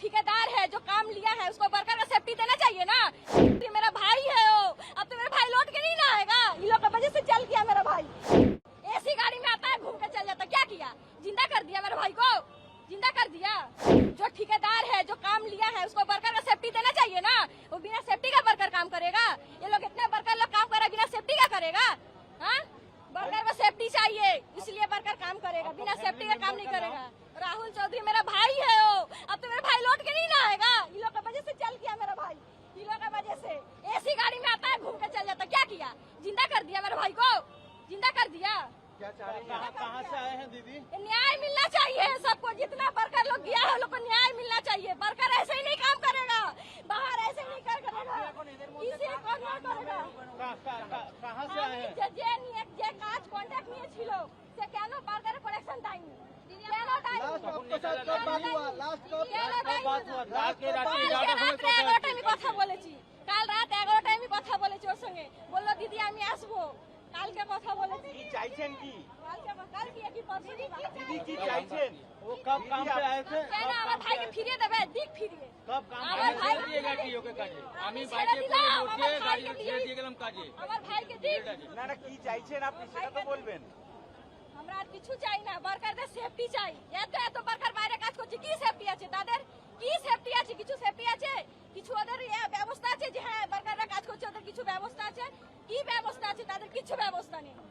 ठेकेदार है जो काम लिया है उसको वर्कर का सेफ्टी देना चाहिए ना। ये मेरा भाई है वो, अब तो मेरा भाई लौट के नहीं ना आएगा। इन लोग की वजह से चल गया मेरा भाई। ऐसी गाड़ी में आता है घूम के चल जाता। क्या किया? जिंदा कर दिया मेरे भाई को, जिंदा कर दिया। जो ठेकेदार है जो काम लिया है उसको वर्कर का सेफ्टी देना चाहिए ना। वो बिना सेफ्टी का वर्कर काम करेगा? ये लोग इतने वर्कर लोग काम कर रहे बिना सेफ्टी का करेगा? हाँ, वर्कर को सेफ्टी चाहिए इसलिए वर्कर काम करेगा, बिना सेफ्टी का काम नहीं करेगा। राहुल चौधरी मेरा भाई है वो, अब तो मेरा भाई लौट के नहीं ना आएगा। इन लोग की वजह से चल गया मेरा भाई, इन लोग की वजह से। ऐसी गाड़ी में आता है घूम के चल जाता। क्या किया? जिंदा कर दिया मेरे भाई को, जिंदा कर दिया। कहाँ से आए हैं दीदी? न्याय मिलना चाहिए सबको, जितना वर्कर लोग गया है लोग को न्याय मिलना चाहिए। वर्कर ऐसे ही नहीं काम करेगा, बाहर ऐसे ही नहीं करेगा, किसी को नहीं करेगा। कहाँ से आए हैं? যে কাজ কন্ট্রাক্ট নিয়েছিল সে কেন বার্গারে কালেকশন দেয়নি? কেন দেয়নি? আমি কথা বলেছি, কাল রাত 11টায় আমি কথা বলেছি ওর সঙ্গে। বললো দিদি আমি আসবো, কালকে কথা বলেছি। কি চাইছেন কি? কাল কি কি পরশু দিদি কি চাইছেন? वो कब काम पे आए थे? কেন আমার ভাইকে ফিরিয়ে দেবে? দিক ফিরিয়ে कब काम আমার ভাই দিয়েগা কি ওকে কাজে? আমি ছেড়ে বাইকে করে দিলাম, বসে আমার গাড়ি ভাইকে ছেড়ে দিয়ে- দিয়ে গেলাম কাজে। আমার ভাইকে দিক। না না কি চাইছেন আপনি সেটা তো বলবেন। আমরা আর কিছু চাই না, ওয়ার্কারদের সেফটি চাই। এত এত ওয়ার্কার বাইরে